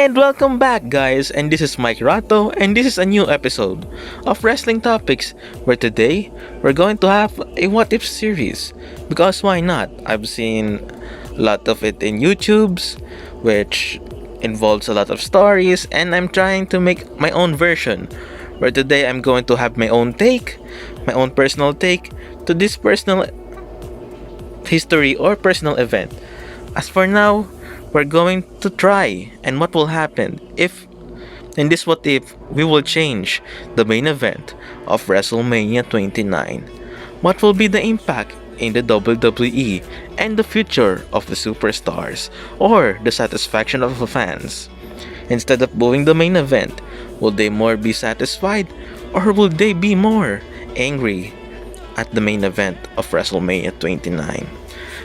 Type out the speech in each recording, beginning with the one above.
And welcome back, guys. And this is Mike Rato, and this is a new episode of Wrestling Topics, where today we're going to have a What If series. Because why not? I've seen a lot of it in YouTube's, which involves a lot of stories, and I'm trying to make my own version. Where today I'm going to have my own take, my own personal take to this personal history or personal event. As for now, we're going to try and what will happen if in this what if we will change the main event of WrestleMania 29. What will be the impact in the WWE and the future of the superstars or the satisfaction of the fans? Instead of booing the main event, will they more be satisfied or will they be more angry at the main event of WrestleMania 29?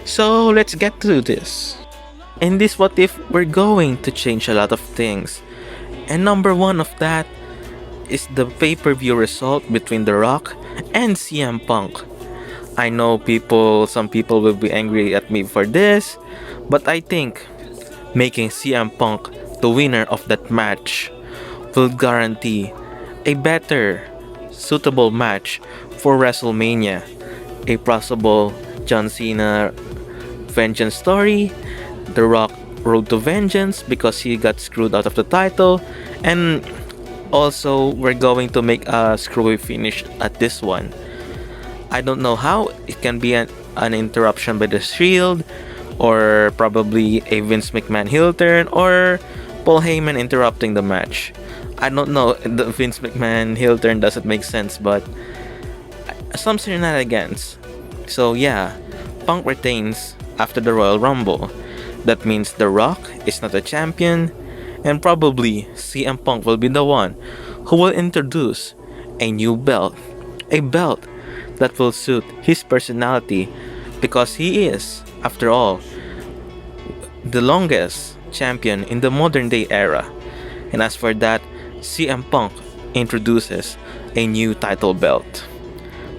So let's get to this. In this what if, we're going to change a lot of things. And number one of that is the pay-per-view result between The Rock and CM Punk. I know some people will be angry at me for this, but I think making CM Punk the winner of that match will guarantee a better, suitable match for WrestleMania. A possible John Cena vengeance story, The Rock road to vengeance because he got screwed out of the title, and also we're going to make a screwy finish at this one. I don't know how it can be an interruption by the Shield, or probably a Vince McMahon heel turn, or Paul Heyman interrupting the match. I don't know, the Vince McMahon heel turn doesn't make sense, but some shenanigans. So yeah, Punk retains after the Royal Rumble. That means The Rock is not a champion, and probably CM Punk will be the one who will introduce a new belt. A belt that will suit his personality because he is, after all, the longest champion in the modern day era. And as for that, CM Punk introduces a new title belt,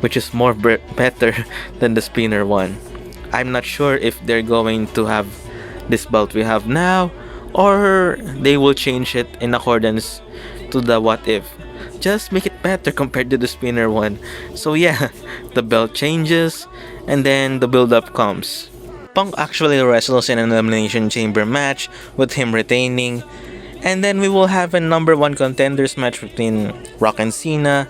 which is more better than the spinner one. I'm not sure if they're going to have this belt we have now, or they will change it in accordance to the what if. Just make it better compared to the spinner one. So yeah, the belt changes, and then the build up comes. Punk actually wrestles in an elimination chamber match with him retaining, and then we will have a number one contenders match between Rock and Cena.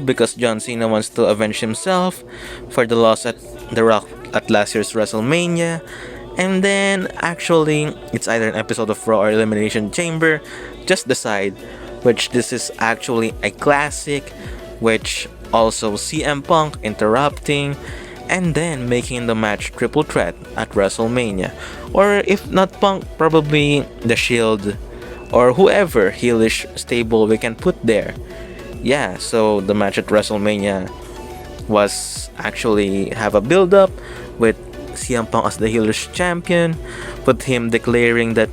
Because John Cena wants to avenge himself for the loss at The Rock at last year's WrestleMania. And then, actually, it's either an episode of Raw or Elimination Chamber. Just decide, which this is actually a classic, which also CM Punk interrupting, and then making the match triple threat at WrestleMania. Or if not Punk, probably The Shield, or whoever heelish stable we can put there. Yeah, so the match at WrestleMania was actually have a build-up with CM Punk as the heelish champion, with him declaring that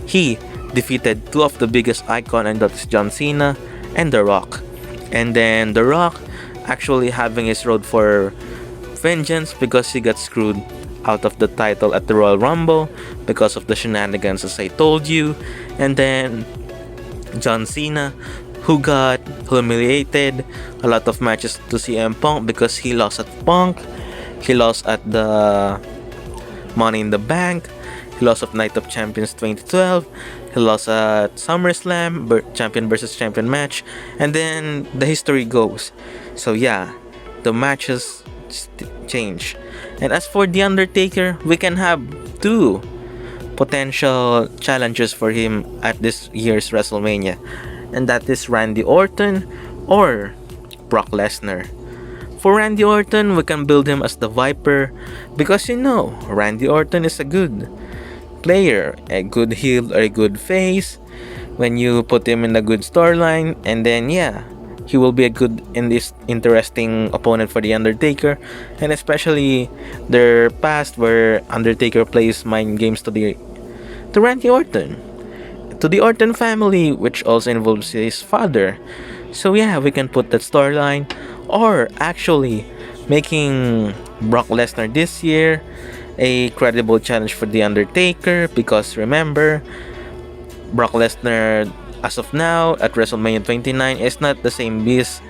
he defeated two of the biggest icon, and that's John Cena and The Rock. And then The Rock actually having his road for vengeance because he got screwed out of the title at the Royal Rumble because of the shenanigans, as I told you. And then John Cena, who got humiliated a lot of matches to CM Punk because he lost at Punk. He lost at the Money in the Bank. He lost at Night of Champions 2012. He lost at SummerSlam, champion versus champion match. And then the history goes. So yeah, the matches change. And as for The Undertaker, we can have two potential challengers for him at this year's WrestleMania. And that is Randy Orton or Brock Lesnar. For Randy Orton, we can build him as the Viper because Randy Orton is a good player, a good heel or a good face when you put him in a good storyline, and then yeah, he will be a good in this interesting opponent for The Undertaker, and especially their past where Undertaker plays mind games to Randy Orton, to the Orton family, which also involves his father. So yeah, we can put that storyline, or actually making Brock Lesnar this year a credible challenge for The Undertaker, because remember, Brock Lesnar as of now at WrestleMania 29 is not the same beast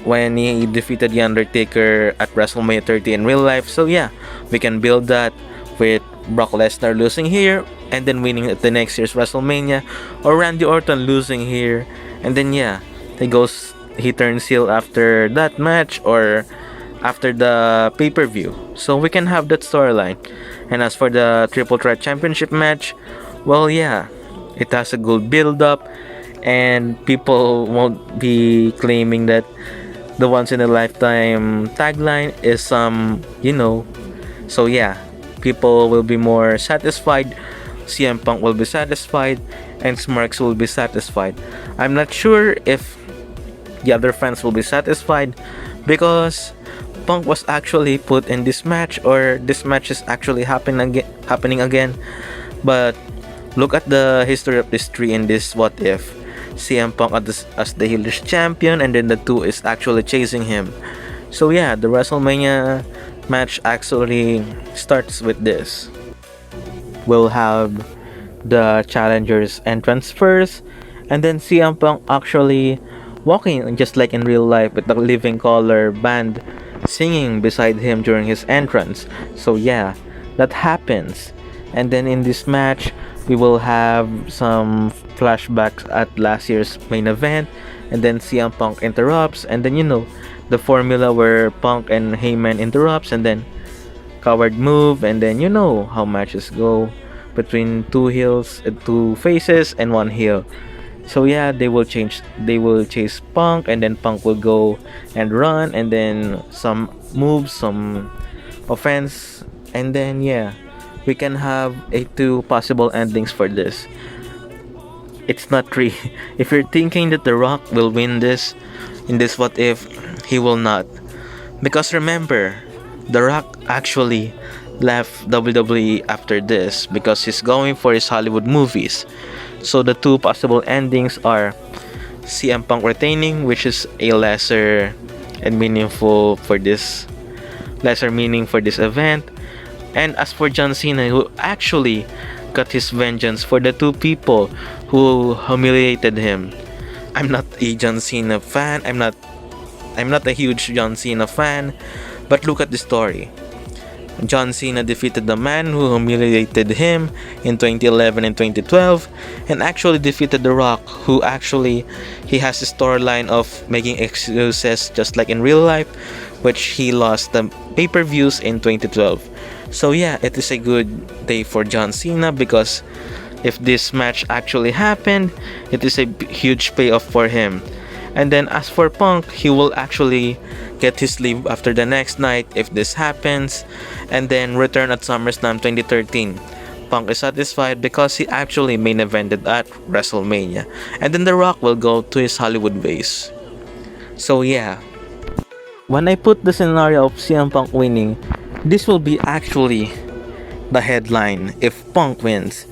when he defeated The Undertaker at WrestleMania 30 in real life. So yeah, we can build that with Brock Lesnar losing here and then winning at the next year's WrestleMania, or Randy Orton losing here and then yeah, he turns heel after that match or after the pay-per-view. So we can have that storyline. And as for the Triple Threat Championship match, well yeah, it has a good build up and people won't be claiming that the once in a lifetime tagline is so yeah, people will be more satisfied. CM Punk will be satisfied and Smarks will be satisfied. I'm not sure if the other fans will be satisfied because Punk was actually put in this match, or this match is actually happening again. But look at the history of this tree in this what if. CM Punk as the heelish champion and then the two is actually chasing him. So yeah, the WrestleMania match actually starts with this. We'll have the challengers entrance first and then CM Punk actually walking just like in real life with the Living Color band singing beside him during his entrance. So yeah, that happens. And then in this match, we will have some flashbacks at last year's main event, and then CM Punk interrupts, and then the formula where Punk and Heyman interrupts, and then coward move, and then how matches go between two faces and one heel. So yeah, they will chase Punk, and then Punk will go and run, and then some moves, some offense, and then yeah, we can have two possible endings for this. It's not three. If you're thinking that The Rock will win this in this what if, he will not. Because remember, The Rock actually left WWE after this because he's going for his Hollywood movies. So the two possible endings are CM Punk retaining, which is a lesser meaning for this event. And as for John Cena, who actually got his vengeance for the two people who humiliated him. I'm not a John Cena fan. I'm not a huge John Cena fan, but look at the story. John Cena defeated the man who humiliated him in 2011 and 2012, and actually defeated The Rock, who actually he has a storyline of making excuses just like in real life, which he lost the pay-per-views in 2012. So yeah, it is a good day for John Cena because if this match actually happened, it is a huge payoff for him. And then as for Punk, he will actually get his leave after the next night if this happens, and then return at SummerSlam 2013. Punk is satisfied because he actually main evented at WrestleMania, and then The Rock will go to his Hollywood base. So yeah, when I put the scenario of CM Punk winning, this will be actually the headline if Punk wins.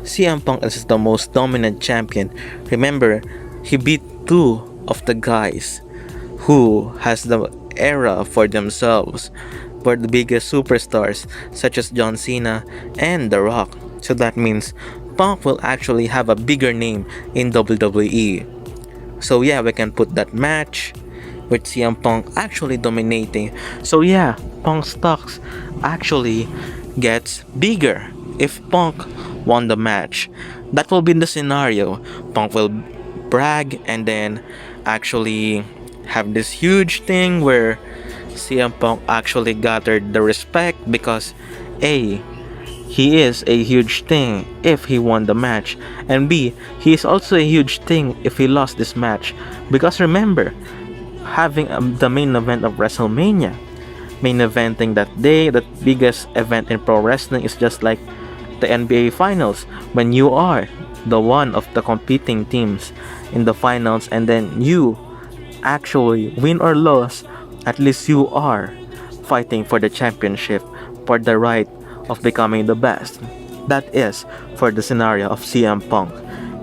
CM Punk is the most dominant champion. Remember, he beat two of the guys who has the era for themselves, for the biggest superstars such as John Cena and The Rock. So that means Punk will actually have a bigger name in WWE. So yeah, we can put that match with CM Punk actually dominating. So yeah, Punk's stocks actually gets bigger if Punk won the match. That will be the scenario. Punk will brag and then actually have this huge thing where CM Punk actually gathered the respect because A, he is a huge thing if he won the match, and B, he is also a huge thing if he lost this match. Because remember, having the main event of WrestleMania, main eventing that day, that biggest event in pro wrestling, is just like the NBA Finals when you are the one of the competing teams in the finals, and then you actually win or lose, at least you are fighting for the championship, for the right of becoming the best. That is for the scenario of CM Punk.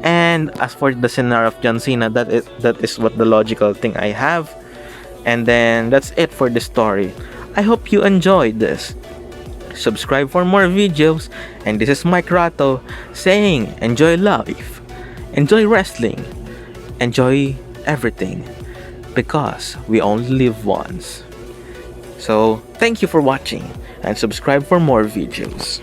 And as for the scenario of John Cena, that is what the logical thing I have. And then that's it for the story. I hope you enjoyed this. subscribe for more videos. And this is Mike Rato saying enjoy life, enjoy wrestling, enjoy everything because we only live once. So thank you for watching and subscribe for more videos.